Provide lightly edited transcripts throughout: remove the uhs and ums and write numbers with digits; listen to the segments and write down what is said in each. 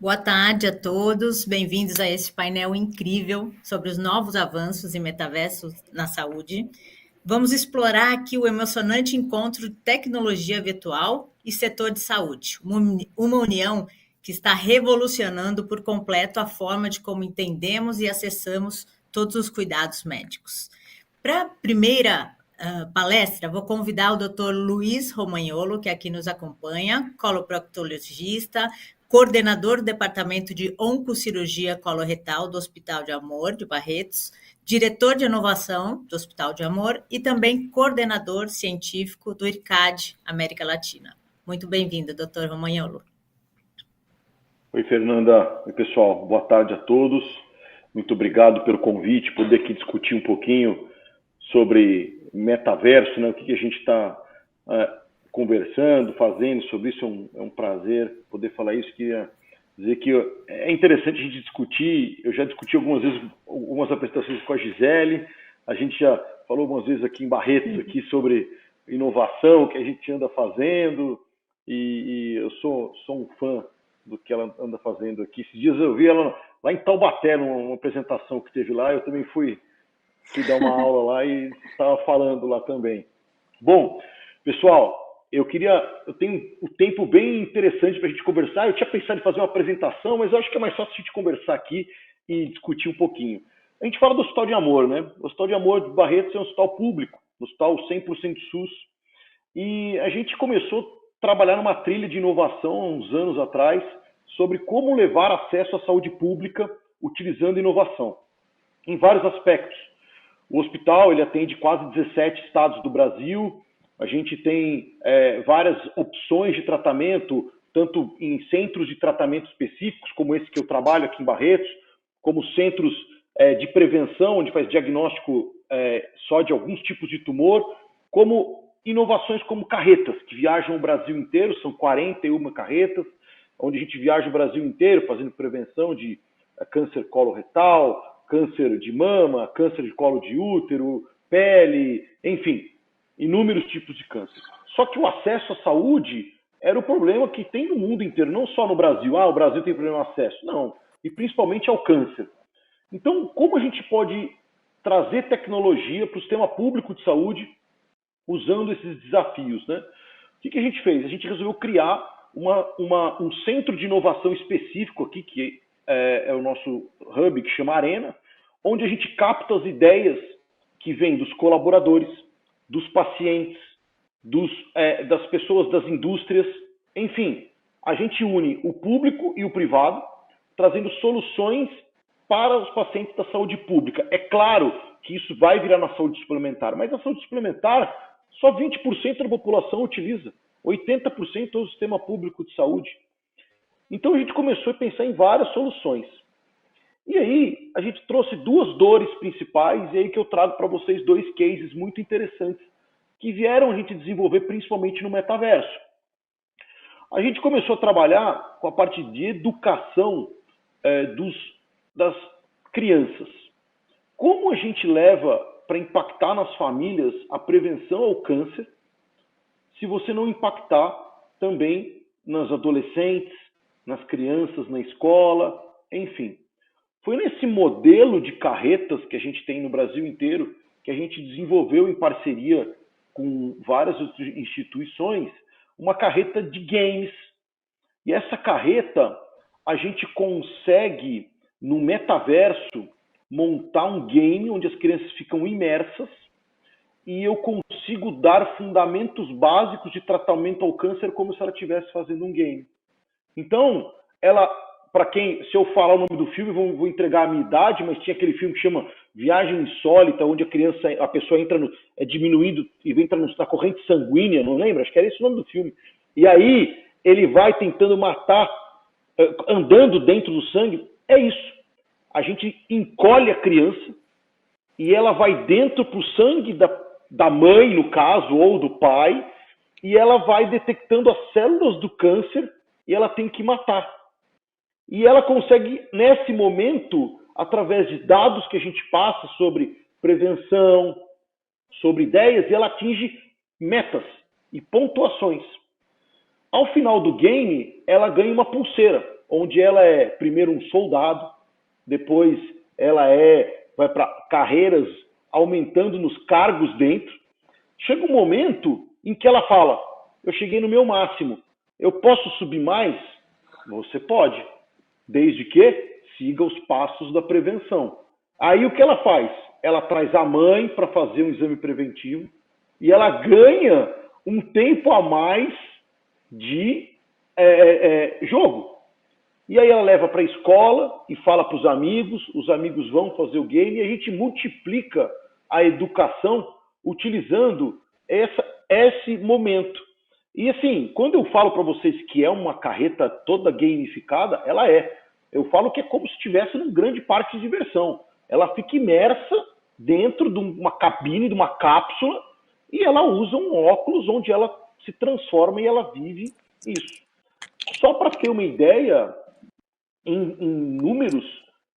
Boa tarde a todos, bem-vindos a este painel incrível sobre os novos avanços em metaverso na saúde. Vamos explorar aqui o emocionante encontro de tecnologia virtual e setor de saúde, uma união que está revolucionando por completo a forma de como entendemos e acessamos todos os cuidados médicos. Para a primeira palestra, vou convidar o Dr. Luiz Romagnolo, que aqui nos acompanha, coloproctologista, coordenador do Departamento de Oncocirurgia Coloretal do Hospital de Amor, de Barretos, diretor de inovação do Hospital de Amor e também coordenador científico do IRCAD América Latina. Muito bem-vindo, Dr. Romagnolo. Oi, Fernanda. Oi, pessoal. Boa tarde a todos. Muito obrigado pelo convite, poder aqui discutir um pouquinho sobre metaverso, né? O que a gente está conversando, fazendo sobre isso. É um prazer poder falar isso. Queria dizer que é interessante a gente discutir. Eu já discuti algumas vezes algumas apresentações com a Gisele. A gente já falou algumas vezes aqui em Barretos aqui sobre inovação que a gente anda fazendo. E eu sou um fã do que ela anda fazendo aqui. Esses dias eu vi ela lá em Taubaté, numa apresentação que teve lá. Eu também fui dar uma aula lá e estava falando lá também. Bom, pessoal, eu tenho um tempo bem interessante para a gente conversar. Eu tinha pensado em fazer uma apresentação, mas eu acho que é mais fácil a gente conversar aqui e discutir um pouquinho. A gente fala do Hospital de Amor, né? O Hospital de Amor de Barretos é um hospital público, um hospital 100% SUS. E a gente começou a trabalhar numa trilha de inovação há uns anos atrás sobre como levar acesso à saúde pública utilizando inovação, em vários aspectos. O hospital ele atende quase 17 estados do Brasil. A gente tem várias opções de tratamento, tanto em centros de tratamento específicos, como esse que eu trabalho aqui em Barretos, como centros de prevenção, onde faz diagnóstico só de alguns tipos de tumor, como inovações como carretas, que viajam o Brasil inteiro, são 41 carretas, onde a gente viaja o Brasil inteiro fazendo prevenção de câncer coloretal, câncer de mama, câncer de colo de útero, pele, enfim, inúmeros tipos de câncer. Só que o acesso à saúde era o problema que tem no mundo inteiro, não só no Brasil. O Brasil tem problema de acesso. Não, e principalmente ao câncer. Então, como a gente pode trazer tecnologia para o sistema público de saúde usando esses desafios, né? O que a gente fez? A gente resolveu criar um centro de inovação específico aqui, que é o nosso hub, que chama Arena, onde a gente capta as ideias que vêm dos colaboradores, dos pacientes, das pessoas das indústrias, enfim, a gente une o público e o privado, trazendo soluções para os pacientes da saúde pública. É claro que isso vai virar na saúde suplementar, mas a saúde suplementar só 20% da população utiliza, 80% é o sistema público de saúde. Então a gente começou a pensar em várias soluções. E aí a gente trouxe duas dores principais, e aí que eu trago para vocês dois cases muito interessantes, que vieram a gente desenvolver principalmente no metaverso. A gente começou a trabalhar com a parte de educação das crianças. Como a gente leva para impactar nas famílias a prevenção ao câncer, se você não impactar também nas adolescentes, nas crianças, na escola, enfim. Foi nesse modelo de carretas que a gente tem no Brasil inteiro que a gente desenvolveu em parceria com várias outras instituições uma carreta de games. E essa carreta a gente consegue, no metaverso, montar um game onde as crianças ficam imersas e eu consigo dar fundamentos básicos de tratamento ao câncer como se ela estivesse fazendo um game. Então, se eu falar o nome do filme, vou entregar a minha idade, mas tinha aquele filme que chama Viagem Insólita, onde a pessoa entra diminuindo e entra na corrente sanguínea, não lembra? Acho que era esse o nome do filme. E aí ele vai tentando matar, andando dentro do sangue. É isso. A gente encolhe a criança e ela vai dentro pro sangue da mãe, no caso, ou do pai, e ela vai detectando as células do câncer e ela tem que matar. E ela consegue, nesse momento, através de dados que a gente passa sobre prevenção, sobre ideias, e ela atinge metas e pontuações. Ao final do game, ela ganha uma pulseira. onde ela é primeiro um soldado, depois ela vai para carreiras aumentando nos cargos dentro. Chega um momento em que ela fala, eu cheguei no meu máximo, eu posso subir mais? Você pode, desde que siga os passos da prevenção. Aí o que ela faz? Ela traz a mãe para fazer um exame preventivo e ela ganha um tempo a mais de jogo. E aí ela leva para a escola e fala para os amigos vão fazer o game e a gente multiplica a educação utilizando esse momento. E assim, quando eu falo para vocês que é uma carreta toda gamificada, ela é. Eu falo que é como se estivesse num grande parque de diversão. Ela fica imersa dentro de uma cabine, de uma cápsula, e ela usa um óculos onde ela se transforma e ela vive isso. Só para ter uma ideia, em números,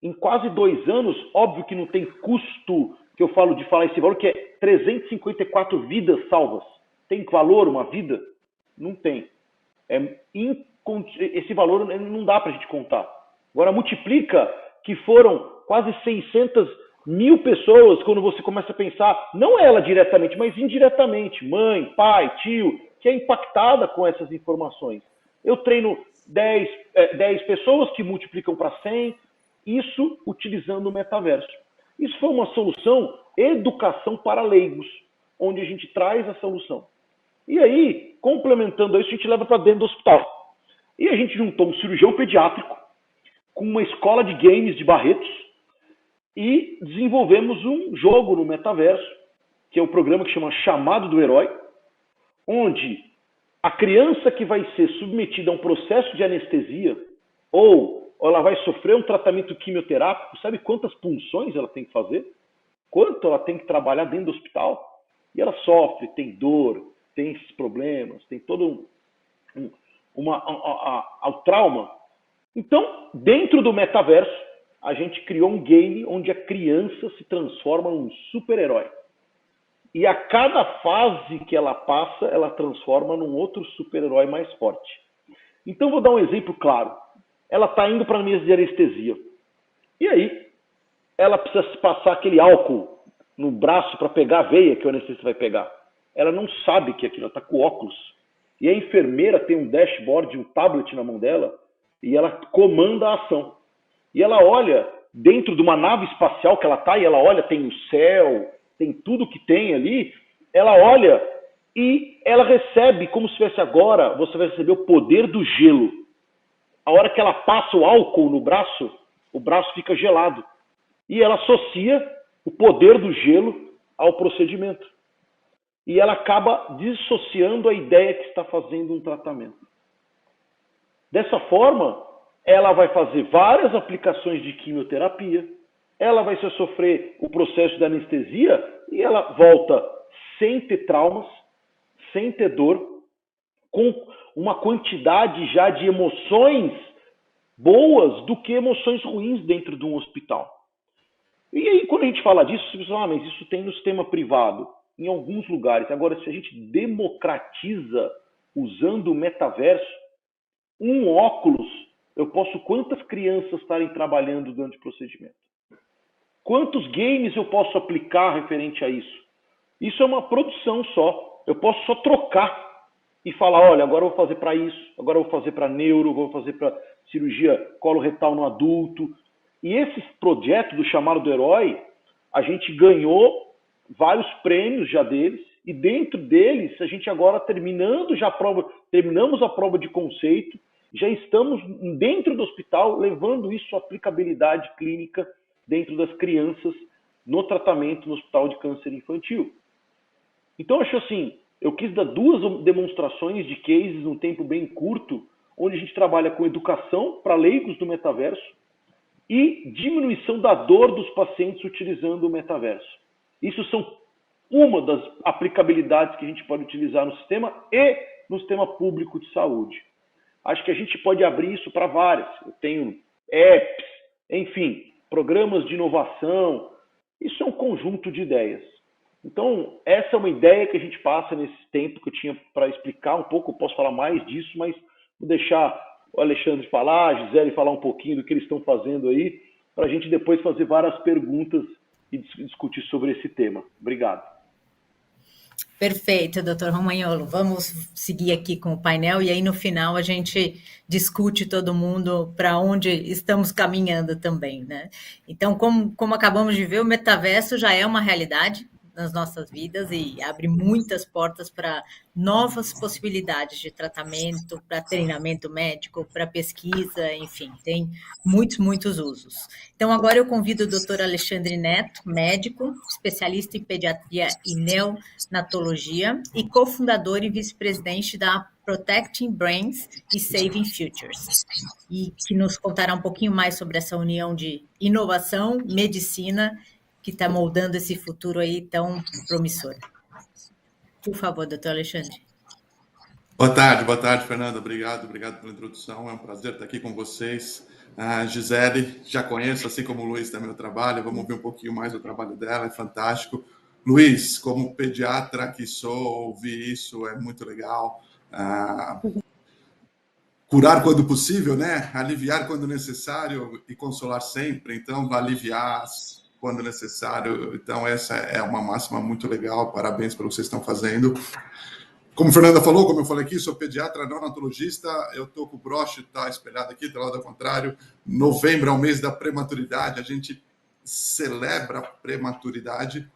em quase 2 anos, óbvio que não tem custo, que eu falo de falar esse valor, que é 354 vidas salvas. Tem valor uma vida? Não tem. Esse valor não dá para a gente contar. Agora multiplica que foram quase 600 mil pessoas, quando você começa a pensar, não ela diretamente, mas indiretamente, mãe, pai, tio, que é impactada com essas informações. Eu treino 10 pessoas que multiplicam para 100, isso utilizando o metaverso. Isso foi uma solução, educação para leigos, onde a gente traz a solução. E aí, complementando isso, a gente leva para dentro do hospital. E a gente juntou um cirurgião pediátrico com uma escola de games de Barretos e desenvolvemos um jogo no metaverso, que é o programa que chama Chamado do Herói, onde a criança que vai ser submetida a um processo de anestesia ou ela vai sofrer um tratamento quimioterápico, sabe quantas punções ela tem que fazer? Quanto ela tem que trabalhar dentro do hospital? E ela sofre, tem dor, tem esses problemas, tem todo o trauma. Então, dentro do metaverso, a gente criou um game onde a criança se transforma num super-herói. E a cada fase que ela passa, ela transforma num outro super-herói mais forte. Então, vou dar um exemplo claro. Ela está indo para a mesa de anestesia. E aí, ela precisa passar aquele álcool no braço para pegar a veia que o anestesista vai pegar. Ela não sabe que aquilo, ela está com óculos. E a enfermeira tem um dashboard, um tablet na mão dela, e ela comanda a ação. E ela olha dentro de uma nave espacial que ela está, e ela olha, tem o céu, tem tudo que tem ali, ela olha e ela recebe, como se fosse agora, você vai receber o poder do gelo. A hora que ela passa o álcool no braço, o braço fica gelado. E ela associa o poder do gelo ao procedimento. E ela acaba dissociando a ideia que está fazendo um tratamento. Dessa forma, ela vai fazer várias aplicações de quimioterapia, ela vai sofrer o processo da anestesia e ela volta sem ter traumas, sem ter dor, com uma quantidade já de emoções boas do que emoções ruins dentro de um hospital. E aí, quando a gente fala disso, você pensa, mas isso tem no sistema privado, em alguns lugares. Agora, se a gente democratiza usando o metaverso, um óculos, eu posso quantas crianças estarem trabalhando durante o procedimento? Quantos games eu posso aplicar referente a isso? Isso é uma produção só. Eu posso só trocar e falar, olha, agora eu vou fazer para isso, agora eu vou fazer para neuro, vou fazer para cirurgia coloretal no adulto. E esse projeto do Chamado do Herói, a gente ganhou vários prêmios já deles, e dentro deles, a gente agora terminamos a prova de conceito, já estamos dentro do hospital levando isso à aplicabilidade clínica dentro das crianças no tratamento no Hospital de Câncer Infantil. Então, acho assim, eu quis dar 2 demonstrações de cases num tempo bem curto, onde a gente trabalha com educação para leigos do metaverso e diminuição da dor dos pacientes utilizando o metaverso. Isso são uma das aplicabilidades que a gente pode utilizar no sistema e no sistema público de saúde. Acho que a gente pode abrir isso para várias. Eu tenho apps, enfim, programas de inovação. Isso é um conjunto de ideias. Então, essa é uma ideia que a gente passa nesse tempo que eu tinha para explicar um pouco. Eu posso falar mais disso, mas vou deixar o Alexandre falar, a Gisele falar um pouquinho do que eles estão fazendo aí, para a gente depois fazer várias perguntas e discutir sobre esse tema. Obrigado. Perfeito, doutor Romagnolo. Vamos seguir aqui com o painel e aí no final a gente discute todo mundo para onde estamos caminhando também, né? Então, como acabamos de ver, o metaverso já é uma realidade nas nossas vidas e abre muitas portas para novas possibilidades de tratamento, para treinamento médico, para pesquisa, enfim, tem muitos usos. Então, agora eu convido o doutor Alexandre Neto, médico, especialista em pediatria e neonatologia e cofundador e vice-presidente da Protecting Brains e Saving Futures, e que nos contará um pouquinho mais sobre essa união de inovação, medicina, que está moldando esse futuro aí tão promissor. Por favor, doutor Alexandre. Boa tarde, Fernanda. Obrigado pela introdução. É um prazer estar aqui com vocês. A Gisele, já conheço, assim como o Luiz, também o trabalho. Vamos ver um pouquinho mais do trabalho dela, é fantástico. Luiz, como pediatra que sou, ouvir isso é muito legal. Curar quando possível, né? Aliviar quando necessário e consolar sempre. Então, aliviar quando necessário. Então, essa é uma máxima muito legal. Parabéns pelo que vocês estão fazendo. Como a Fernanda falou, como eu falei aqui, sou pediatra neonatologista, eu estou com o broche, está espelhado aqui, do lado ao contrário. Novembro é o mês da prematuridade, a gente celebra a prematuridade,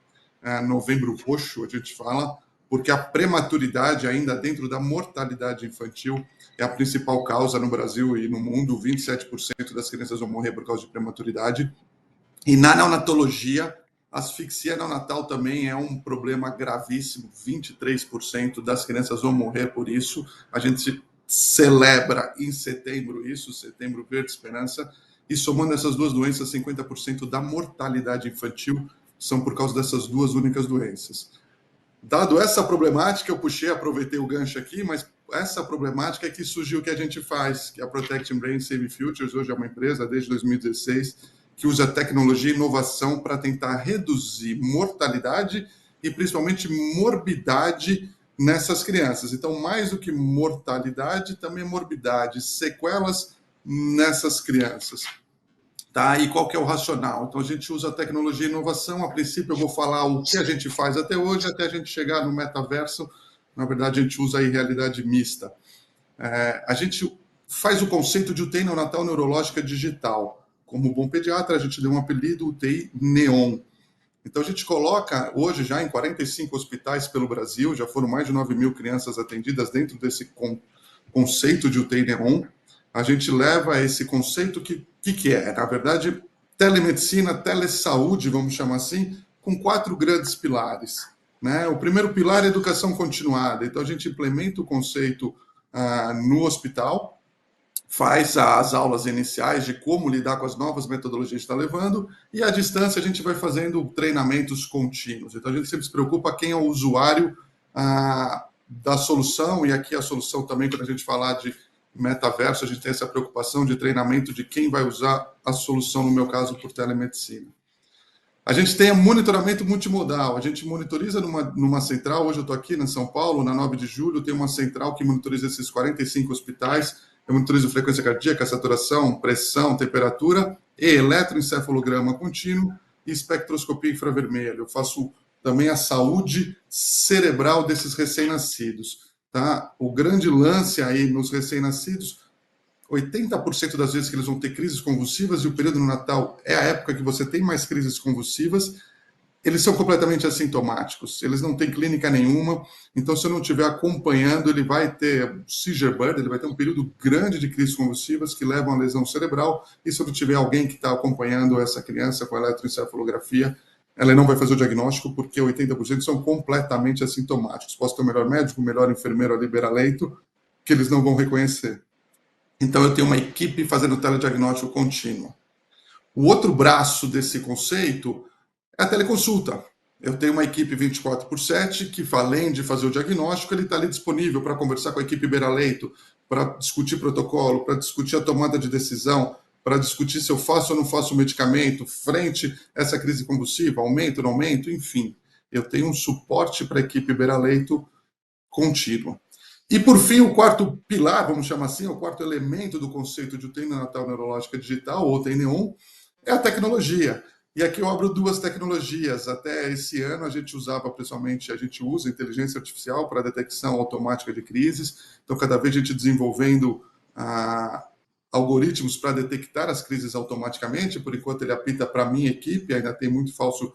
novembro roxo, a gente fala, porque a prematuridade, ainda dentro da mortalidade infantil, é a principal causa no Brasil e no mundo. 27% das crianças vão morrer por causa de prematuridade. E na neonatologia, a asfixia neonatal também é um problema gravíssimo. 23% das crianças vão morrer por isso. A gente celebra em setembro isso, Setembro Verde Esperança, e somando essas duas doenças, 50% da mortalidade infantil são por causa dessas duas únicas doenças. Dado essa problemática, eu aproveitei o gancho aqui, mas essa problemática é que surgiu o que a gente faz, que é a Protecting Brains Saving Futures, hoje é uma empresa desde 2016, que usa tecnologia e inovação para tentar reduzir mortalidade e principalmente morbidade nessas crianças. Então, mais do que mortalidade, também morbidade, sequelas nessas crianças. Tá? E qual que é o racional? Então, a gente usa tecnologia e inovação. A princípio, eu vou falar o que a gente faz até hoje, até a gente chegar no metaverso. Na verdade, a gente usa aí realidade mista. A gente faz o conceito de UTI neonatal neurológica digital. Como bom pediatra, a gente deu um apelido UTI Neon. Então, a gente coloca hoje já em 45 hospitais pelo Brasil, já foram mais de 9 mil crianças atendidas dentro desse conceito de UTI Neon. A gente leva esse conceito que é? Na verdade, telemedicina, telesaúde, vamos chamar assim, com 4 grandes pilares. Né? O primeiro pilar é educação continuada. Então, a gente implementa o conceito no hospital, faz as aulas iniciais de como lidar com as novas metodologias que está levando, e à distância a gente vai fazendo treinamentos contínuos. Então, a gente sempre se preocupa quem é o usuário da solução, e aqui a solução também, quando a gente falar de metaverso, a gente tem essa preocupação de treinamento de quem vai usar a solução, no meu caso, por telemedicina. A gente tem monitoramento multimodal, a gente monitoriza numa central, hoje eu estou aqui em São Paulo, na 9 de julho, tem uma central que monitoriza esses 45 hospitais. Eu monitorizo frequência cardíaca, saturação, pressão, temperatura e eletroencefalograma contínuo e espectroscopia infravermelho. Eu faço também a saúde cerebral desses recém-nascidos. Tá? O grande lance aí nos recém-nascidos, 80% das vezes que eles vão ter crises convulsivas, e o período no Natal é a época que você tem mais crises convulsivas, eles são completamente assintomáticos, eles não têm clínica nenhuma, então se eu não estiver acompanhando, ele vai ter seizure burden, ele vai ter um período grande de crises convulsivas que levam à lesão cerebral, e se eu não tiver alguém que está acompanhando essa criança com eletroencefalografia, ela não vai fazer o diagnóstico, porque 80% são completamente assintomáticos. Posso ter o melhor médico, o melhor enfermeiro a liberar leito, que eles não vão reconhecer. Então eu tenho uma equipe fazendo telediagnóstico contínuo. O outro braço desse conceito é a teleconsulta. Eu tenho uma equipe 24/7 que, além de fazer o diagnóstico, ele está ali disponível para conversar com a equipe beira-leito, para discutir protocolo, para discutir a tomada de decisão, para discutir se eu faço ou não faço o medicamento, frente a essa crise convulsiva, aumento ou não aumento, enfim. Eu tenho um suporte para a equipe beira-leito contínuo. E, por fim, o quarto pilar, vamos chamar assim, o quarto elemento do conceito de UTI neonatal neurológica digital, ou UTI Neon, é a tecnologia. E aqui eu abro duas tecnologias. Até esse ano a gente usava, principalmente, a gente usa inteligência artificial para detecção automática de crises. Então, cada vez a gente desenvolvendo algoritmos para detectar as crises automaticamente. Por enquanto, ele apita para a minha equipe, ainda tem muito falso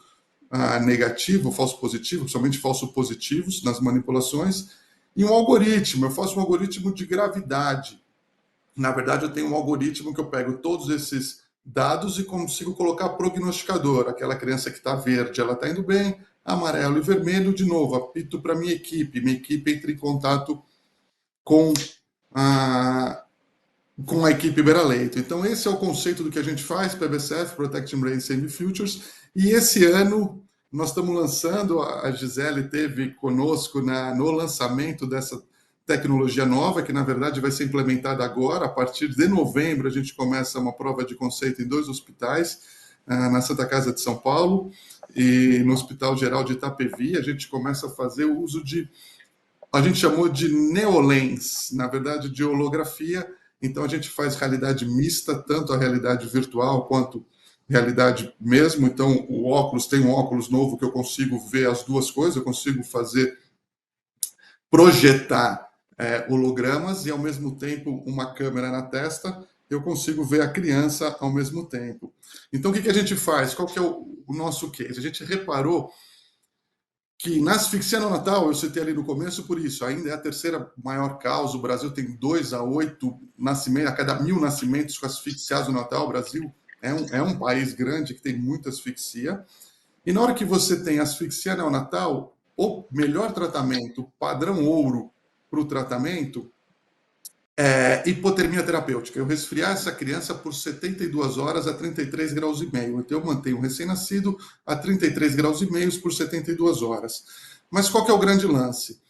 negativo, falso positivo, principalmente falso positivos nas manipulações. E um algoritmo, eu faço um algoritmo de gravidade. Na verdade, eu tenho um algoritmo que eu pego todos esses dados e consigo colocar prognosticador. Aquela criança que está verde, ela está indo bem, amarelo e vermelho, de novo, apito para minha equipe entra em contato com a equipe Beraleito. Então, esse é o conceito do que a gente faz, PBCF, Protecting Brain Save Futures, e esse ano nós estamos lançando, a Gisele esteve conosco no lançamento dessa tecnologia nova, que na verdade vai ser implementada agora. A partir de novembro, a gente começa uma prova de conceito em 2 hospitais, na Santa Casa de São Paulo e no Hospital Geral de Itapevi. A gente começa a fazer o uso a gente chamou de neolens, na verdade de holografia. Então a gente faz realidade mista, tanto a realidade virtual quanto realidade mesmo. Então o óculos, tem um óculos novo que eu consigo ver as duas coisas, eu consigo projetar hologramas e, ao mesmo tempo, uma câmera na testa, eu consigo ver a criança ao mesmo tempo. Então, o que a gente faz? Qual que é o nosso case? A gente reparou que na asfixia neonatal, eu citei ali no começo, por isso, ainda é a terceira maior causa. O Brasil tem 2 a 8 nascimentos, a cada 1.000 nascimentos com asfixia neonatal. O Brasil é um país grande que tem muita asfixia. E na hora que você tem asfixia neonatal, o melhor tratamento, padrão ouro para o tratamento, é hipotermia terapêutica. Eu resfriar essa criança por 72 horas a 33 graus e meio. Então eu mantenho o recém-nascido a 33 graus e meio por 72 horas. Mas qual que é o grande lance?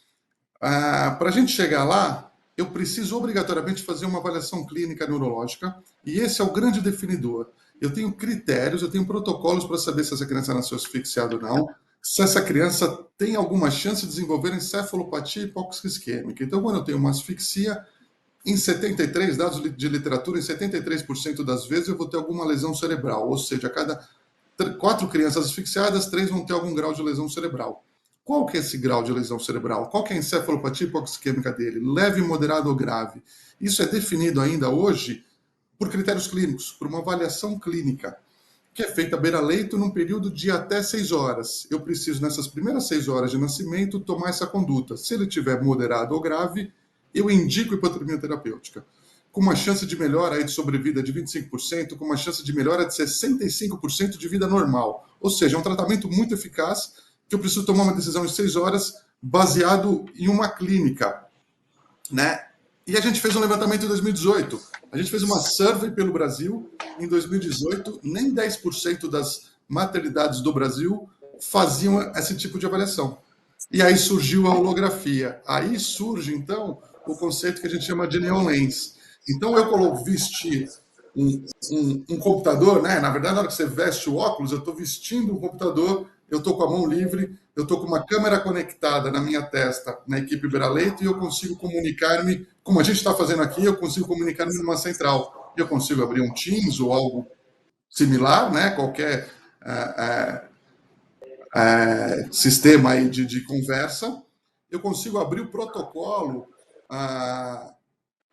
Para a gente chegar lá, eu preciso obrigatoriamente fazer uma avaliação clínica neurológica, e esse é o grande definidor. Eu tenho critérios, eu tenho protocolos para saber se essa criança nasceu asfixiada ou não, se essa criança tem alguma chance de desenvolver encefalopatia hipóxica isquêmica. Então, quando eu tenho uma asfixia, em 73, dados de literatura, em 73% das vezes eu vou ter alguma lesão cerebral, ou seja, a cada 4 crianças asfixiadas, 3 vão ter algum grau de lesão cerebral. Qual que é esse grau de lesão cerebral? Qual que é a encefalopatia hipóxica dele? Leve, moderado ou grave? Isso é definido ainda hoje por critérios clínicos, por uma avaliação clínica, que é feita beira-leito num período de até 6 horas. Eu preciso, nessas primeiras 6 horas de nascimento, tomar essa conduta. Se ele tiver moderado ou grave, eu indico hipotermia terapêutica, com uma chance de melhora aí de sobrevida de 25%, com uma chance de melhora de 65% de vida normal. Ou seja, é um tratamento muito eficaz, que eu preciso tomar uma decisão em 6 horas, baseado em uma clínica, né? E a gente fez um levantamento em 2018. A gente fez uma survey pelo Brasil. Em 2018, nem 10% das maternidades do Brasil faziam esse tipo de avaliação. E aí surgiu a holografia. Aí surge, então, o conceito que a gente chama de neolens. Então, eu vesti um computador, né? Na verdade, na hora que você veste o óculos, eu estou vestindo um computador, eu estou com a mão livre, eu estou com uma câmera conectada na minha testa, na equipe Beraleito, e eu consigo comunicar-me, como a gente está fazendo aqui, eu consigo comunicar-me numa central. Eu consigo abrir um Teams ou algo similar, né? Qualquer sistema aí de conversa. Eu consigo abrir o protocolo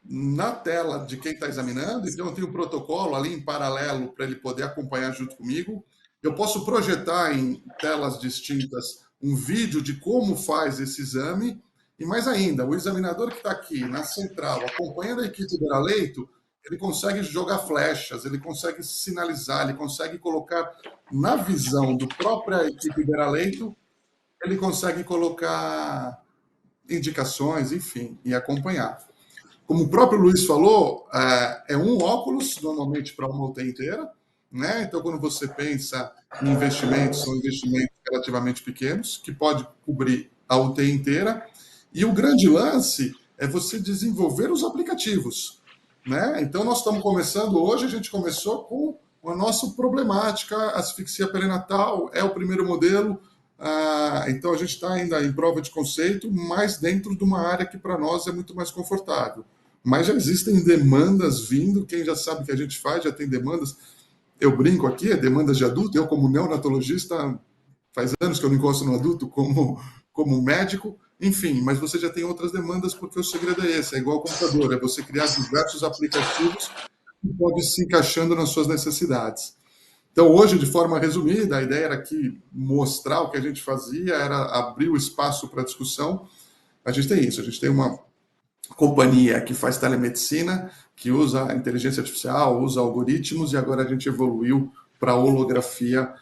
na tela de quem está examinando, então eu tenho um protocolo ali em paralelo para ele poder acompanhar junto comigo. Eu posso projetar em telas distintas um vídeo de como faz esse exame, e mais ainda, o examinador que está aqui na central, acompanhando a equipe do Beraleito, ele consegue jogar flechas, ele consegue sinalizar, ele consegue colocar na visão do própria equipe Beraleito, ele consegue colocar indicações, enfim, e acompanhar. Como o próprio Luiz falou, é um óculos, normalmente, para uma UTI inteira, né? Então, quando você pensa em investimentos, são investimentos relativamente pequenos, que pode cobrir a UTI inteira. E o grande lance é você desenvolver os aplicativos, né? Então, nós estamos começando hoje, a gente começou com a nossa problemática, asfixia perinatal, é o primeiro modelo. Então, a gente está ainda em prova de conceito, mas dentro de uma área que para nós é muito mais confortável. Mas já existem demandas vindo, quem já sabe que a gente faz, já tem demandas. Eu brinco aqui, é demandas de adulto. Eu, como neonatologista, faz anos que eu não encosto no adulto como médico, enfim, mas você já tem outras demandas, porque o segredo é esse, é igual ao computador, é você criar diversos aplicativos que podem se encaixando nas suas necessidades. Então, hoje, de forma resumida, a ideia era aqui mostrar o que a gente fazia, era abrir o espaço para discussão. A gente tem isso, a gente tem uma companhia que faz telemedicina, que usa inteligência artificial, usa algoritmos, e agora a gente evoluiu para holografia,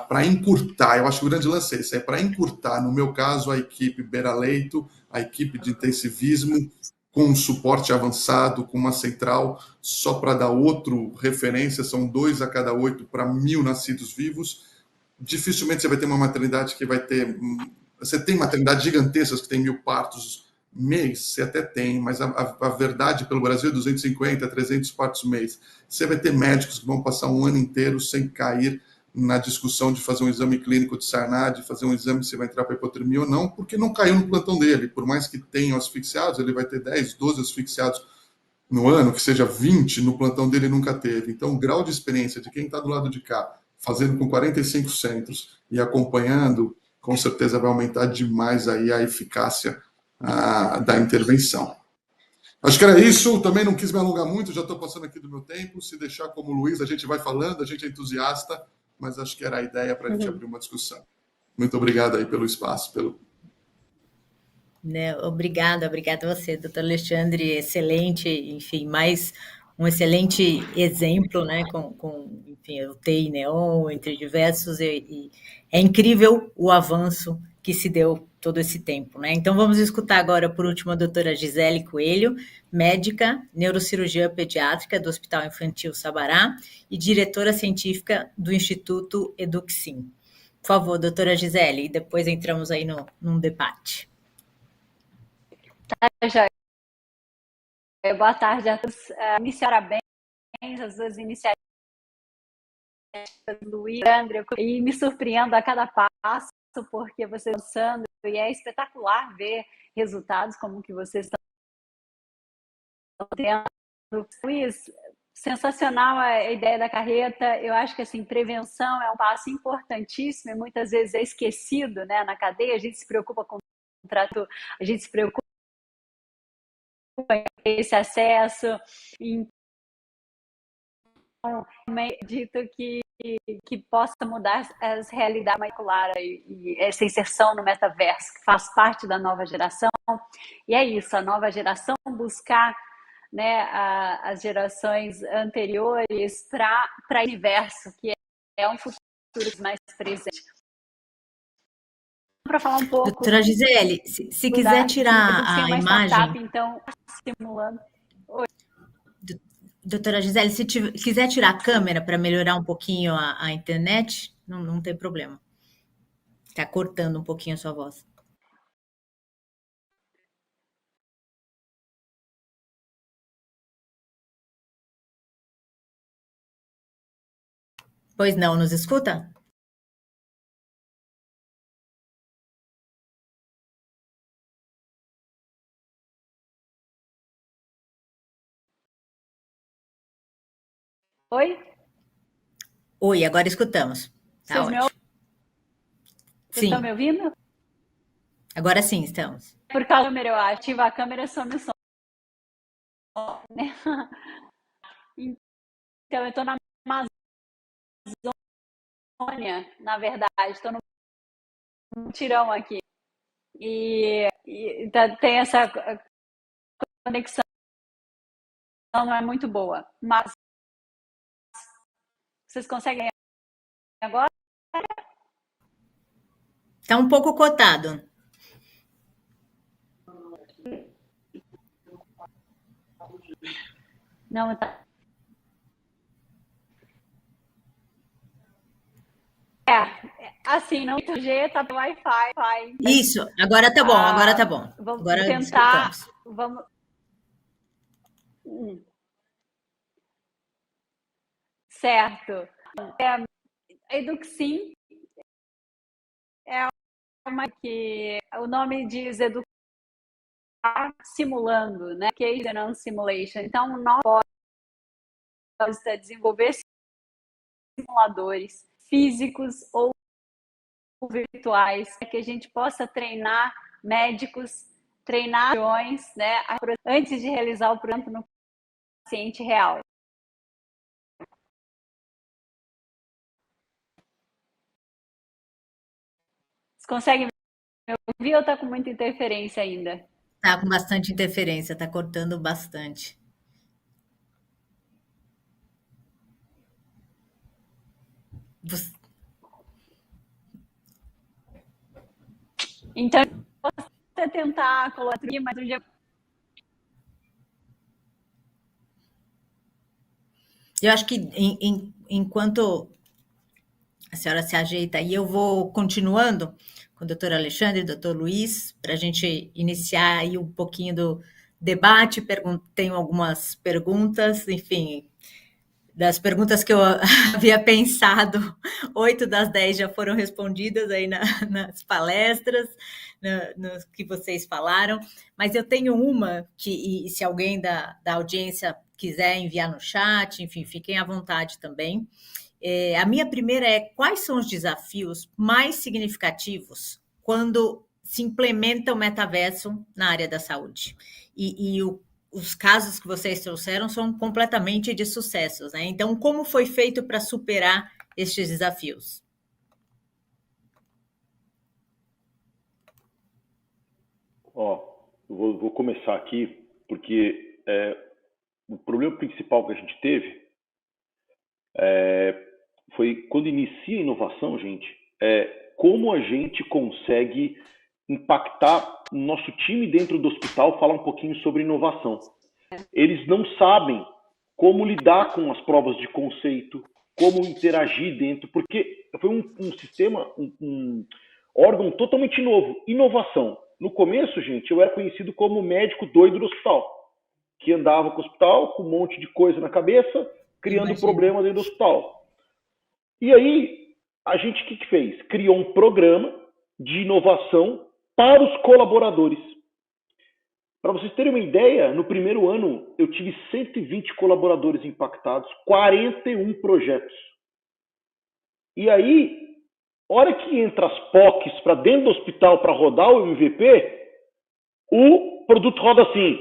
para encurtar. Eu acho que o grande lance é esse, é para encurtar, no meu caso, a equipe beira-leito, a equipe de intensivismo, com um suporte avançado, com uma central, só para dar outro referência, são 2 a cada 8 para 1.000 nascidos vivos. Dificilmente você vai ter uma maternidade que vai ter... Você tem maternidades gigantescas que tem 1.000 partos mês, você até tem, mas a verdade pelo Brasil é 250, 300 partos mês. Você vai ter médicos que vão passar um ano inteiro sem cair na discussão de fazer um exame clínico de Sarnat, de fazer um exame se vai entrar para hipotermia ou não, porque não caiu no plantão dele. Por mais que tenham asfixiados, ele vai ter 10, 12 asfixiados no ano, que seja 20, no plantão dele nunca teve. Então, o grau de experiência de quem está do lado de cá, fazendo com 45 centros e acompanhando, com certeza vai aumentar demais aí a eficácia da intervenção. Acho que era isso, também não quis me alongar muito, já estou passando aqui do meu tempo. Se deixar como o Luiz, a gente vai falando, a gente é entusiasta, mas acho que era a ideia para a gente abrir uma discussão. Muito obrigado aí pelo espaço. Né, obrigada a você, doutor Alexandre, excelente, enfim, mais um excelente exemplo, né, enfim, o TEI Neon, entre diversos, e é incrível o avanço que se deu todo esse tempo, né? Então vamos escutar agora, por último, a doutora Gisele Coelho, médica, neurocirurgiã pediátrica do Hospital Infantil Sabará e diretora científica do Instituto Eduxim. Por favor, doutora Gisele, e depois entramos aí num debate. Joia. Boa tarde a todos. Iniciar parabéns às duas iniciativas, Luiz e André, e me surpreendo a cada passo, porque vocês estão avançando, e é espetacular ver resultados como que vocês estão tendo. Luiz, sensacional a ideia da carreta. Eu acho que assim, prevenção é um passo importantíssimo e muitas vezes é esquecido, né, na cadeia. A gente se preocupa com o trato, a gente se preocupa esse acesso. Então, acredito que possa mudar as realidades moleculares e essa inserção no metaverso, que faz parte da nova geração. E é isso, a nova geração buscar, né, as gerações anteriores para o universo, que é um futuro mais presente. Para falar um pouco... Doutora Gisele, se quiser tirar a imagem... Startup, então, simulando... Doutora Gisele, se quiser tirar a câmera para melhorar um pouquinho a internet, não tem problema. Está cortando um pouquinho a sua voz. Pois não, nos escuta? Oi? Oi, agora escutamos. Tá ótimo. Vocês estão me ouvindo? Agora sim, estamos. Por causa da câmera, eu ativo a câmera, some o som. Então, eu estou na Amazônia, na verdade, estou num tirão aqui. E tem essa conexão, não é muito boa, mas vocês conseguem agora? Está um pouco cotado. Não, tá. Assim, não 8G, tá no Wi-Fi. Isso, agora tá bom, agora tá bom. Vamos agora tentar. Vamos. Certo. A Eduxim é uma que o nome diz educar simulando, né? Case and Simulation. Então, o nosso propósito é desenvolver simuladores físicos ou virtuais, para que a gente possa treinar médicos, treinar aviões, né, antes de realizar o programa no paciente real. Vocês conseguem me ouvir ou está com muita interferência ainda? Tá com bastante interferência, tá cortando bastante. Você- Então, você tentar colocar aqui, mas um dia. Eu acho que enquanto a senhora se ajeita aí, eu vou continuando com o doutor Alexandre e o doutor Luiz, para a gente iniciar aí um pouquinho do debate. Tenho algumas perguntas, enfim, das perguntas que eu havia pensado, 8 das 10 já foram respondidas aí nas palestras, no que vocês falaram, mas eu tenho uma que, e se alguém da audiência quiser enviar no chat, enfim, fiquem à vontade também. A minha primeira é: quais são os desafios mais significativos quando se implementa o metaverso na área da saúde? Os casos que vocês trouxeram são completamente de sucessos, né? Então, como foi feito para superar estes desafios? Eu vou começar aqui, porque o problema principal que a gente teve foi quando inicia a inovação, gente, como a gente consegue impactar o nosso time dentro do hospital, falar um pouquinho sobre inovação. Eles não sabem como lidar com as provas de conceito, como interagir dentro, porque foi um sistema, um órgão totalmente novo. Inovação. No começo, gente, eu era conhecido como médico doido do hospital, que andava com o hospital com um monte de coisa na cabeça, criando problema dentro do hospital. E aí, a gente o que fez? Criou um programa de inovação para os colaboradores. Para vocês terem uma ideia, no primeiro ano eu tive 120 colaboradores impactados, 41 projetos. E aí, hora que entra as POCs para dentro do hospital para rodar o MVP, o produto roda assim.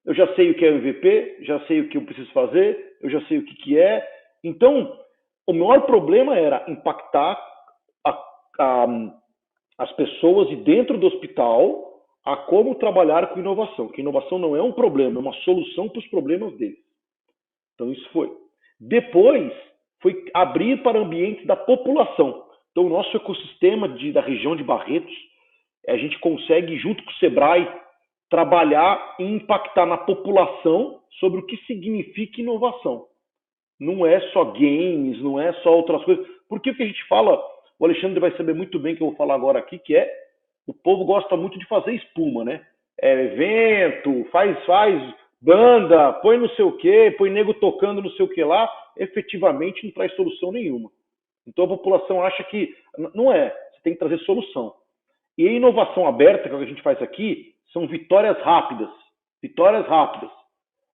Eu já sei o que é o MVP, já sei o que eu preciso fazer, eu já sei o que é. Então, o maior problema era impactar as pessoas e dentro do hospital a como trabalhar com inovação. Que inovação não é um problema, é uma solução para os problemas deles. Então, isso foi. Depois, foi abrir para ambientes da população. Então, o nosso ecossistema da região de Barretos, a gente consegue, junto com o Sebrae, trabalhar e impactar na população sobre o que significa inovação. Não é só games, não é só outras coisas. Porque o que a gente fala, o Alexandre vai saber muito bem que eu vou falar agora aqui, que o povo gosta muito de fazer espuma, né? Evento, faz banda, põe não sei o quê, põe nego tocando não sei o que lá, efetivamente não traz solução nenhuma. Então a população acha que não é, você tem que trazer solução. E a inovação aberta, que é o que a gente faz aqui, são vitórias rápidas. Vitórias rápidas.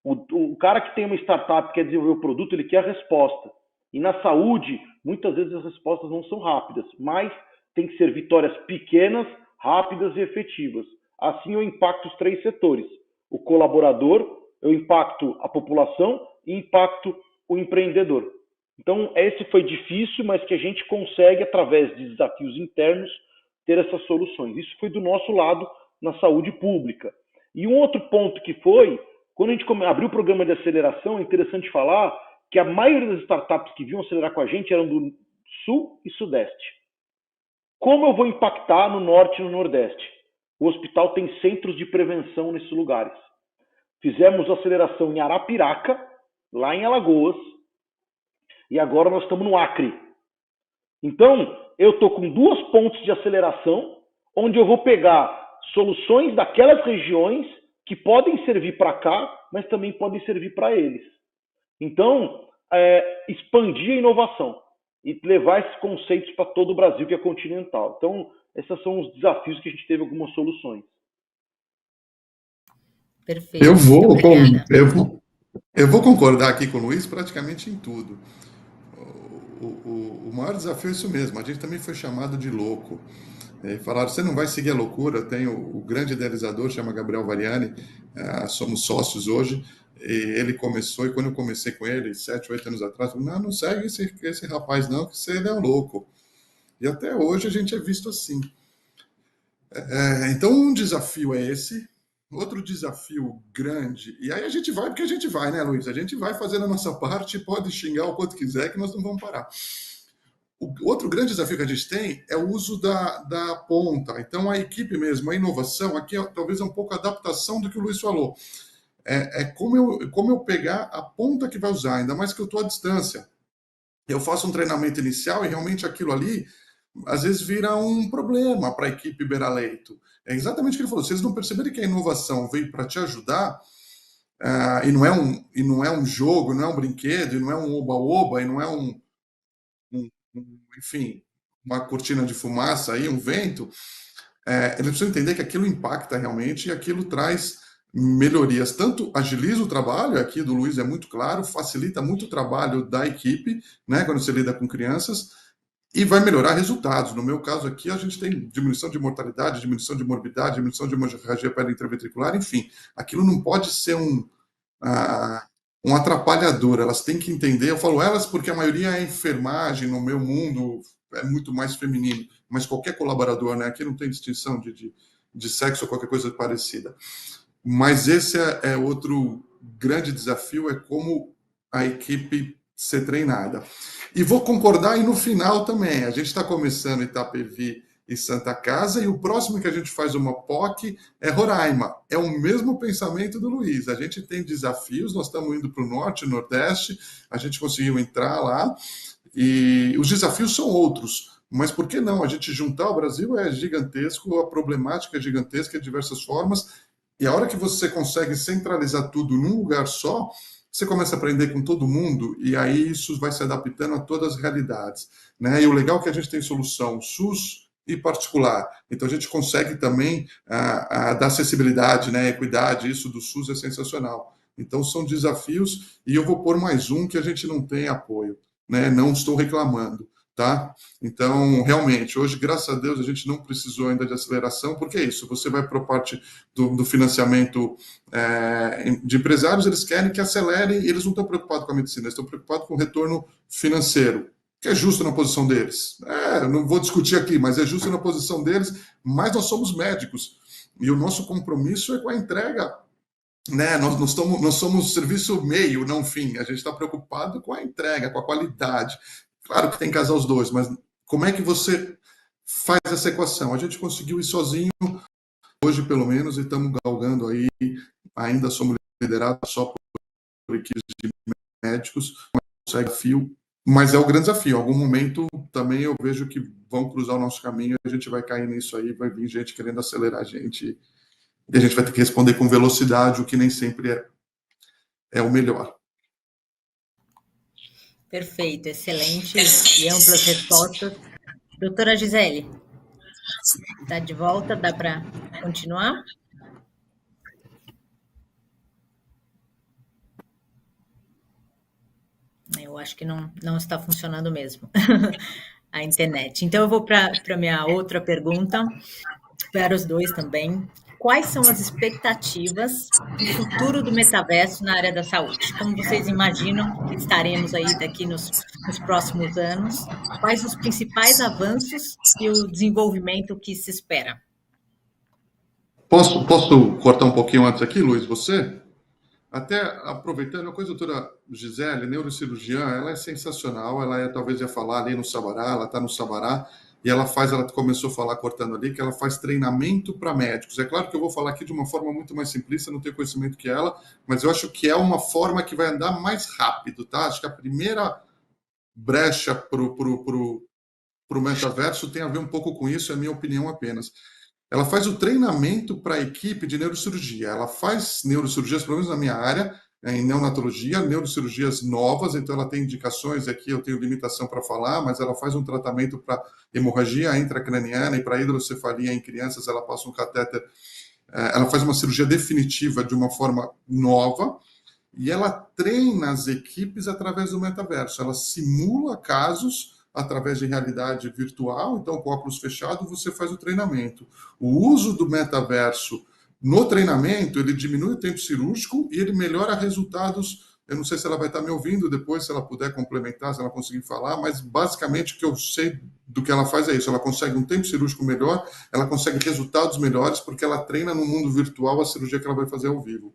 O cara que tem uma startup, quer desenvolver o produto, ele quer a resposta. E na saúde, muitas vezes as respostas não são rápidas, mas tem que ser vitórias pequenas, rápidas e efetivas. Assim eu impacto os 3 setores. O colaborador, eu impacto a população e impacto o empreendedor. Então, esse foi difícil, mas que a gente consegue, através de desafios internos, ter essas soluções. Isso foi do nosso lado na saúde pública. E um outro ponto que foi, quando a gente abriu o programa de aceleração, é interessante falar que a maioria das startups que vinham acelerar com a gente eram do Sul e Sudeste. Como eu vou impactar no Norte e no Nordeste? O hospital tem centros de prevenção nesses lugares. Fizemos aceleração em Arapiraca, lá em Alagoas, e agora nós estamos no Acre. Então, eu estou com 2 pontos de aceleração, onde eu vou pegar soluções daquelas regiões que podem servir para cá, mas também podem servir para eles. Então, expandir a inovação e levar esses conceitos para todo o Brasil, que é continental. Então, esses são os desafios que a gente teve algumas soluções. Perfeito. Eu vou concordar aqui com o Luiz praticamente em tudo. O maior desafio é isso mesmo. A gente também foi chamado de louco. Falaram, você não vai seguir a loucura. Tem o grande idealizador, chama Gabriel Variani, somos sócios hoje. E ele começou, e quando eu comecei com ele, 7, 8 anos atrás, eu falei, não segue esse rapaz não, que ele é um louco. E até hoje a gente é visto assim. Então, um desafio é esse. Outro desafio grande, e aí a gente vai porque a gente vai, né, Luiz? A gente vai fazendo a nossa parte, pode xingar o quanto quiser, que nós não vamos parar. O outro grande desafio que a gente tem é o uso da ponta. Então, a equipe mesmo, a inovação, aqui talvez é um pouco a adaptação do que o Luiz falou. Como eu pegar a ponta que vai usar, ainda mais que eu estou à distância. Eu faço um treinamento inicial e realmente aquilo ali às vezes vira um problema para a equipe beira-leito. É exatamente o que ele falou. Se eles não perceberem que a inovação veio para te ajudar, e não é um jogo, não é um brinquedo, e não é um oba-oba, e não é enfim, uma cortina de fumaça, aí, um vento, eles precisam entender que aquilo impacta realmente e aquilo traz melhorias. Tanto agiliza o trabalho, aqui do Luiz é muito claro, facilita muito o trabalho da equipe, né, quando você lida com crianças, e vai melhorar resultados. No meu caso aqui, a gente tem diminuição de mortalidade, diminuição de morbidade, diminuição de hemorragia intraventricular, enfim. Aquilo não pode ser um atrapalhador. Elas têm que entender. Eu falo elas porque a maioria é enfermagem, no meu mundo é muito mais feminino, mas qualquer colaborador, né? Aqui não tem distinção de sexo ou qualquer coisa parecida. Mas esse é outro grande desafio, é como a equipe ser treinada. E vou concordar aí no final também. A gente está começando Itapevi e Santa Casa, e o próximo que a gente faz uma POC é Roraima. É o mesmo pensamento do Luiz. A gente tem desafios, nós estamos indo para o norte, nordeste, a gente conseguiu entrar lá, e os desafios são outros. Mas por que não? A gente juntar o Brasil é gigantesco, a problemática é gigantesca de diversas formas, e a hora que você consegue centralizar tudo num lugar só, você começa a aprender com todo mundo, e aí isso vai se adaptando a todas as realidades, né? E o legal é que a gente tem solução SUS e particular. Então a gente consegue também dar acessibilidade, né? Equidade, isso do SUS é sensacional. Então são desafios, e eu vou pôr mais um que a gente não tem apoio, né? Não estou reclamando. Tá? Então, realmente, hoje, graças a Deus, a gente não precisou ainda de aceleração, porque é isso, você vai para a parte do financiamento de empresários, eles querem que acelere, e eles não estão preocupados com a medicina, eles estão preocupados com o retorno financeiro, que é justo na posição deles. Não vou discutir aqui, mas é justo na posição deles, mas nós somos médicos, e o nosso compromisso é com a entrega, né? Nós somos serviço meio, não fim, a gente está preocupado com a entrega, com a qualidade. Claro que tem que casar os dois, mas como é que você faz essa equação? A gente conseguiu ir sozinho, hoje pelo menos, e estamos galgando aí, ainda somos liderados só por equipes de médicos, mas é o grande desafio. Em algum momento também eu vejo que vão cruzar o nosso caminho, a gente vai cair nisso aí, vai vir gente querendo acelerar a gente, e a gente vai ter que responder com velocidade, o que nem sempre é o melhor. Perfeito, excelente e amplas respostas. Doutora Gisele, está de volta? Dá para continuar? Eu acho que não está funcionando mesmo a internet. Então, eu vou para a minha outra pergunta, para os dois também. Quais são as expectativas do futuro do metaverso na área da saúde? Como vocês imaginam que estaremos aí daqui nos próximos anos? Quais os principais avanços e o desenvolvimento que se espera? Posso cortar um pouquinho antes aqui, Luiz, você? Até aproveitando, a coisa, a doutora Gisele, neurocirurgiã, ela é sensacional, talvez ia falar ali no Sabará, ela está no Sabará, e ela começou a falar, cortando ali, que ela faz treinamento para médicos. É claro que eu vou falar aqui de uma forma muito mais simplista, não tenho conhecimento que ela, mas eu acho que é uma forma que vai andar mais rápido, tá? Acho que a primeira brecha pro metaverso tem a ver um pouco com isso, é a minha opinião apenas. Ela faz o treinamento para a equipe de neurocirurgia. Ela faz neurocirurgias, pelo menos na minha área, em neonatologia, neurocirurgias novas, então ela tem indicações, aqui eu tenho limitação para falar, mas ela faz um tratamento para hemorragia intracraniana e para hidrocefalia em crianças, ela passa um catéter, ela faz uma cirurgia definitiva de uma forma nova, e ela treina as equipes através do metaverso, ela simula casos através de realidade virtual, então com óculos fechados você faz o treinamento. O uso do metaverso no treinamento, ele diminui o tempo cirúrgico e ele melhora resultados. Eu não sei se ela vai estar me ouvindo depois, se ela puder complementar, se ela conseguir falar, mas basicamente o que eu sei do que ela faz é isso, ela consegue um tempo cirúrgico melhor, ela consegue resultados melhores, porque ela treina no mundo virtual a cirurgia que ela vai fazer ao vivo.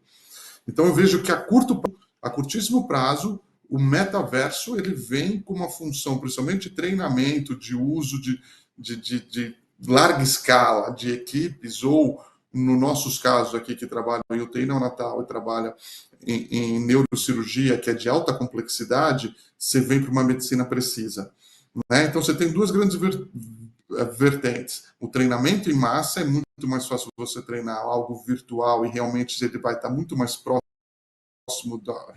Então eu vejo que a curtíssimo prazo, o metaverso ele vem com uma função, principalmente de treinamento, de uso de larga escala de equipes, ou no nossos casos aqui que trabalham em UTI neonatal e trabalha em neurocirurgia, que é de alta complexidade, você vem para uma medicina precisa. Né? Então você tem duas grandes vertentes. O treinamento em massa é muito mais fácil você treinar algo virtual e realmente ele vai estar muito mais próximo da...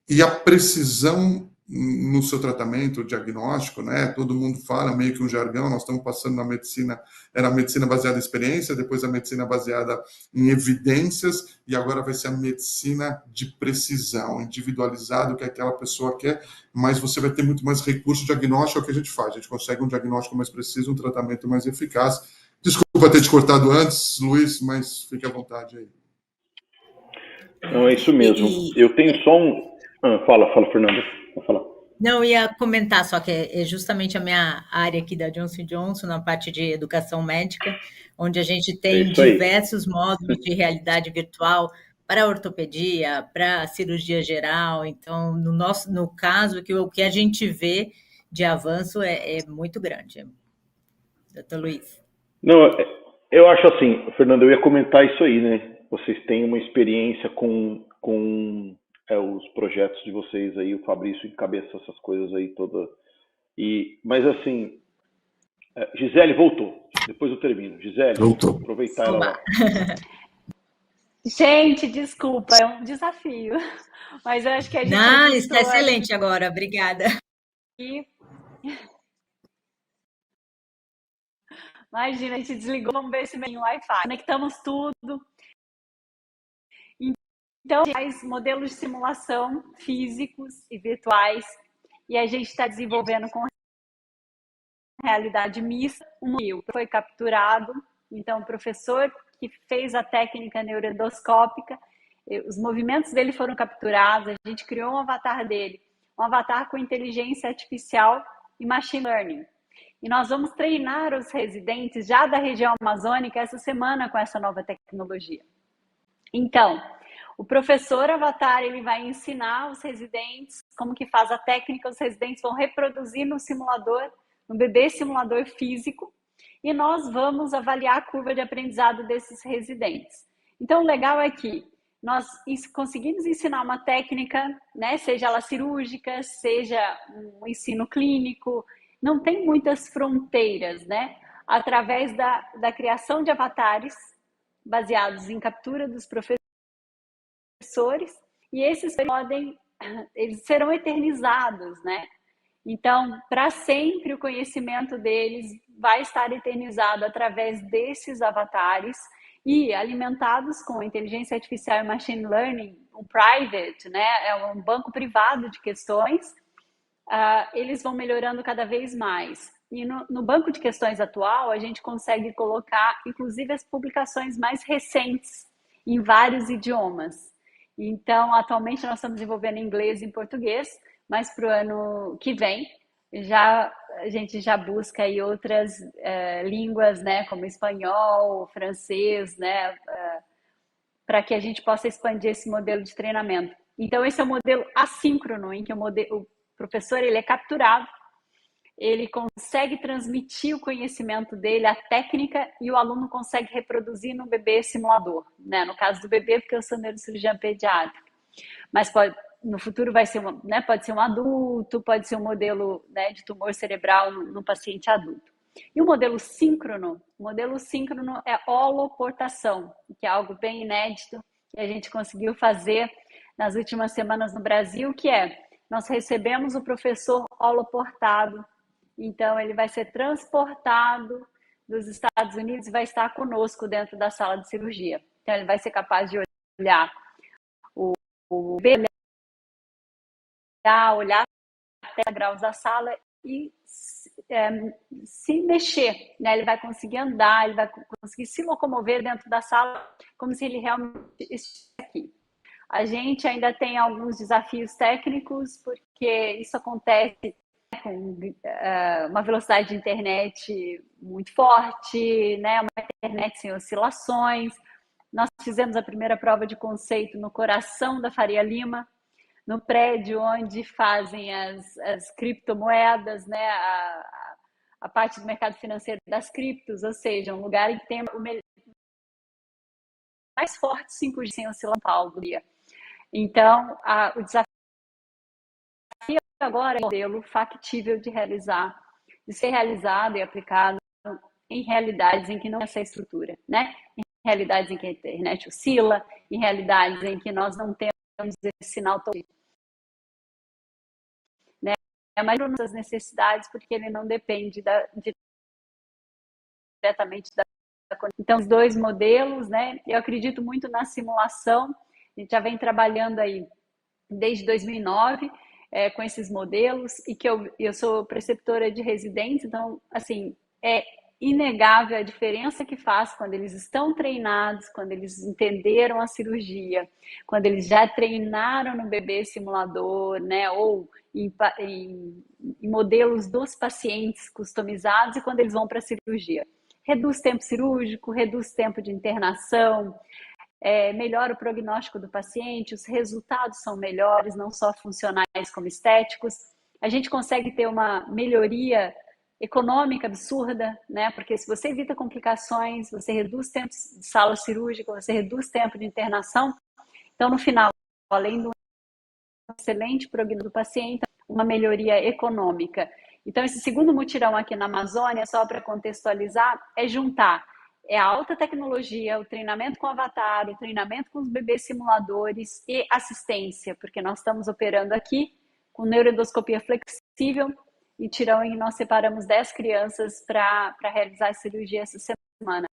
E a precisão no seu tratamento, o diagnóstico, né? Todo mundo fala meio que um jargão, nós estamos passando na medicina, era a medicina baseada em experiência, depois a medicina baseada em evidências, e agora vai ser a medicina de precisão, individualizado, o que aquela pessoa quer, mas você vai ter muito mais recurso diagnóstico, é o que a gente faz, a gente consegue um diagnóstico mais preciso, um tratamento mais eficaz. Desculpa ter te cortado antes, Luiz, mas fique à vontade aí. Não, é isso mesmo. Eu tenho só um... Fala, Fernanda. Não, eu ia comentar, só que é justamente a minha área aqui da Johnson & Johnson, na parte de educação médica, onde a gente tem diversos módulos de realidade virtual para ortopedia, para cirurgia geral. Então, no caso, o que a gente vê de avanço é muito grande. Doutor Luiz. Não, eu acho assim, Fernanda, eu ia comentar isso aí, né? Vocês têm uma experiência com os projetos de vocês aí, o Fabrício encabeça essas coisas aí toda. Mas assim, Gisele voltou. Depois eu termino. Gisele, voltou. Aproveitar ela lá. Gente, desculpa, é um desafio. Mas eu acho que a gente... Não, está excelente agora, obrigada. Imagina, a gente desligou, vamos ver se vem o Wi-Fi. Conectamos tudo. Então, faz modelos de simulação físicos e virtuais, e a gente está desenvolvendo com realidade mista. Um foi capturado, então o professor que fez a técnica neuroendoscópica, os movimentos dele foram capturados, a gente criou um avatar dele, um avatar com inteligência artificial e machine learning. E nós vamos treinar os residentes já da região amazônica essa semana com essa nova tecnologia. Então, o professor avatar, ele vai ensinar os residentes como que faz a técnica, os residentes vão reproduzir no simulador, no bebê simulador físico, e nós vamos avaliar a curva de aprendizado desses residentes. Então, o legal é que nós conseguimos ensinar uma técnica, né, seja ela cirúrgica, seja um ensino clínico, não tem muitas fronteiras, né? Através da criação de avatares baseados em captura dos professores, e esses eles serão eternizados, né? Então, para sempre o conhecimento deles vai estar eternizado através desses avatares e alimentados com inteligência artificial e machine learning, um private, né? É um banco privado de questões, eles vão melhorando cada vez mais. E no banco de questões atual, a gente consegue colocar, inclusive, as publicações mais recentes em vários idiomas. Então, atualmente, nós estamos desenvolvendo em inglês e em português, mas para o ano que vem, a gente já busca aí outras línguas, né, como espanhol, francês, né, para que a gente possa expandir esse modelo de treinamento. Então, esse é o modelo assíncrono, em que o professor ele é capturado, ele consegue transmitir o conhecimento dele, a técnica, e o aluno consegue reproduzir no bebê simulador, né? No caso do bebê, porque eu sou neurocirurgiã pediátrica. Mas no futuro vai ser né? Pode ser um adulto, pode ser um modelo, né, de tumor cerebral no paciente adulto. E o modelo síncrono é holoportação, que é algo bem inédito, que a gente conseguiu fazer nas últimas semanas no Brasil, que nós recebemos o professor holoportado, então ele vai ser transportado dos Estados Unidos e vai estar conosco dentro da sala de cirurgia. Então ele vai ser capaz de olhar o bebê, olhar até graus da sala e se mexer, né? Ele vai conseguir andar, ele vai conseguir se locomover dentro da sala como se ele realmente estivesse aqui. A gente ainda tem alguns desafios técnicos, porque isso acontece com uma velocidade de internet muito forte, né? Uma internet sem oscilações. Nós fizemos a primeira prova de conceito no coração da Faria Lima, no prédio onde fazem as criptomoedas, né? A parte do mercado financeiro das criptos, ou seja, um lugar em que tem o mais forte 5G sem oscilação Paulo. Então, o desafio agora é um modelo factível de realizar, de ser realizado e aplicado em realidades em que não tem essa estrutura, né? Em realidades em que a internet oscila, em realidades em que nós não temos esse sinal todo, né? Mas nossas necessidades, porque ele não depende diretamente da conexão. Então, os dois modelos, né? Eu acredito muito na simulação. A gente já vem trabalhando aí desde 2009 com esses modelos, e que eu sou preceptora de residentes, então, assim, é inegável a diferença que faz quando eles estão treinados, quando eles entenderam a cirurgia, quando eles já treinaram no bebê simulador, né, ou em modelos dos pacientes customizados, e quando eles vão para a cirurgia. Reduz tempo cirúrgico, reduz tempo de internação, melhora o prognóstico do paciente, os resultados são melhores, não só funcionais como estéticos. A gente consegue ter uma melhoria econômica absurda, né? Porque se você evita complicações, você reduz tempo de sala cirúrgica, você reduz tempo de internação. Então, no final, além do excelente prognóstico do paciente, uma melhoria econômica. Então, esse segundo mutirão aqui na Amazônia, só para contextualizar, é juntar a alta tecnologia, o treinamento com avatar, o treinamento com os bebês simuladores e assistência, porque nós estamos operando aqui com neuroendoscopia flexível, e tirão em nós separamos 10 crianças para realizar a cirurgia essa semana.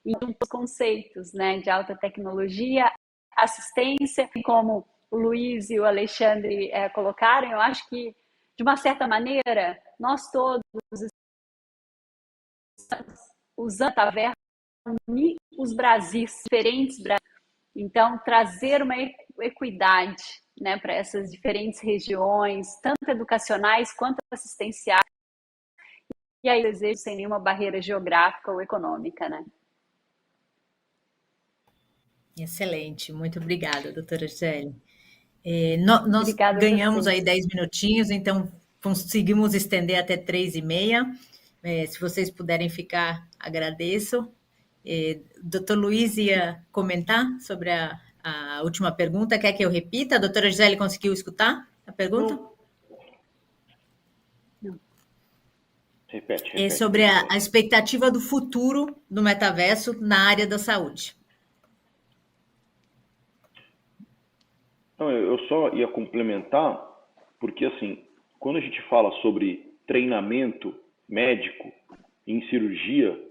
E os conceitos, né, de alta tecnologia, assistência, como o Luiz e o Alexandre colocaram, eu acho que, de uma certa maneira, nós todos usando a metaverso, unir os Brasis, diferentes Brasis. Então, trazer uma equidade, né, para essas diferentes regiões, tanto educacionais quanto assistenciais, e aí desejo sem nenhuma barreira geográfica ou econômica, né? Excelente, muito obrigada, doutora Gisele. Nós Obrigada ganhamos aí 10 minutinhos, então conseguimos estender até 3h30. Se vocês puderem ficar, agradeço. Doutor Luiz ia comentar sobre a última pergunta. Quer que eu repita? A doutora Gisele conseguiu escutar a pergunta? Não. Repete. É sobre a expectativa do futuro do metaverso na área da saúde. Não, eu só ia complementar, porque assim, quando a gente fala sobre treinamento médico em cirurgia,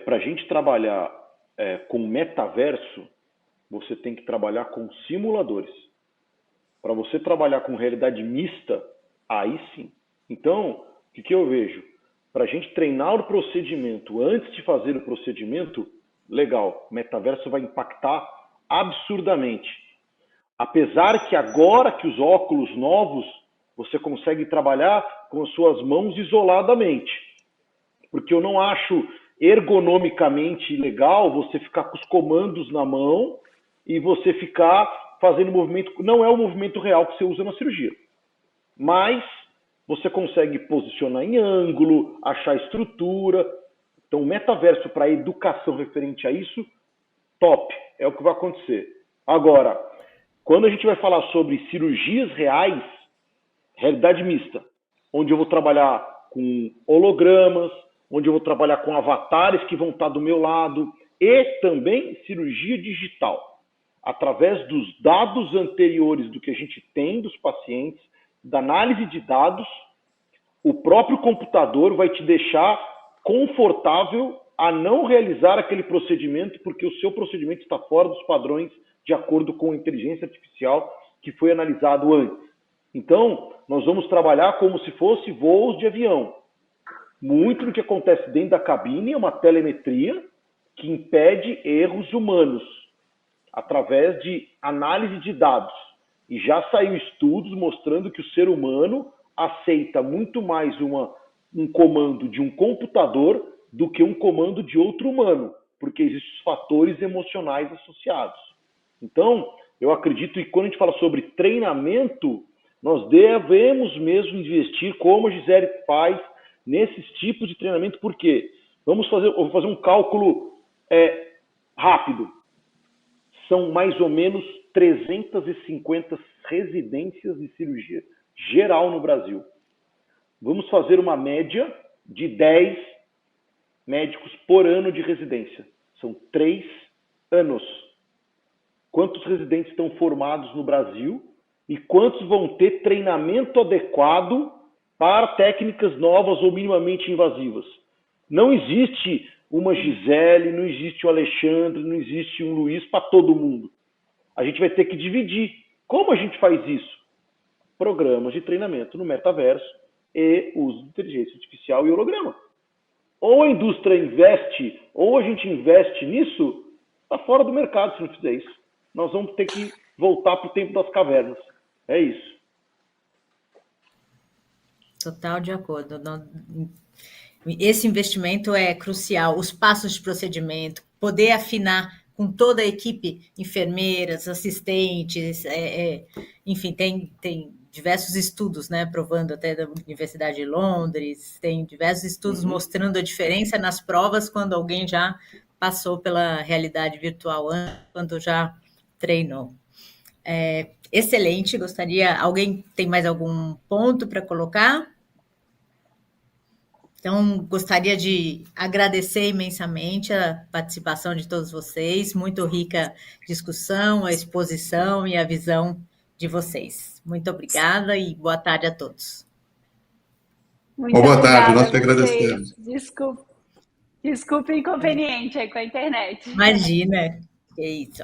para a gente trabalhar com metaverso, você tem que trabalhar com simuladores. Para você trabalhar com realidade mista, aí sim. Então, o que eu vejo? Para a gente treinar o procedimento antes de fazer o procedimento, legal, metaverso vai impactar absurdamente. Apesar que agora que os óculos novos, você consegue trabalhar com as suas mãos isoladamente. Porque eu não acho ergonomicamente legal você ficar com os comandos na mão e você ficar fazendo movimento. Não é o movimento real que você usa na cirurgia. Mas você consegue posicionar em ângulo, achar estrutura. Então, o metaverso para educação referente a isso, top. É o que vai acontecer. Agora, quando a gente vai falar sobre cirurgias reais, realidade mista, onde eu vou trabalhar com hologramas, onde eu vou trabalhar com avatares que vão estar do meu lado, e também cirurgia digital. através dos dados anteriores do que a gente tem dos pacientes, da análise de dados, o próprio computador vai te deixar confortável a não realizar aquele procedimento, porque o seu procedimento está fora dos padrões de acordo com a inteligência artificial que foi analisado antes. Então, nós vamos trabalhar como se fosse voos de avião. Muito do que acontece dentro da cabine é uma telemetria que impede erros humanos através de análise de dados. E já saiu estudos mostrando que o ser humano aceita muito mais um comando de um computador do que um comando de outro humano, porque existem os fatores emocionais associados. Então, eu acredito que quando a gente fala sobre treinamento, nós devemos mesmo investir, como a Gisele faz, nesses tipos de treinamento, porque eu vou fazer um cálculo rápido. São mais ou menos 350 residências de cirurgia geral no Brasil. Vamos fazer uma média de 10 médicos por ano de residência. São 3 anos. Quantos residentes estão formados no Brasil e quantos vão ter treinamento adequado para técnicas novas ou minimamente invasivas? Não existe uma Gisele, não existe um Alexandre, não existe um Luiz para todo mundo. A gente vai ter que dividir. Como a gente faz isso? Programas de treinamento no metaverso e uso de inteligência artificial e holograma. Ou a indústria investe, ou a gente investe nisso, está fora do mercado se não fizer isso. Nós vamos ter que voltar para o tempo das cavernas. É isso. Total de acordo. Esse investimento é crucial. Os passos de procedimento, poder afinar com toda a equipe, enfermeiras, assistentes, enfim, tem diversos estudos, né, provando até da Universidade de Londres, tem diversos estudos mostrando a diferença nas provas quando alguém já passou pela realidade virtual, quando já treinou. Excelente, alguém tem mais algum ponto para colocar? Então, gostaria de agradecer imensamente a participação de todos vocês, muito rica discussão, a exposição e a visão de vocês. Muito obrigada e boa tarde a todos. Muito boa tarde, nós que obrigada a agradecemos. Desculpe o inconveniente aí com a internet. Imagina, é isso.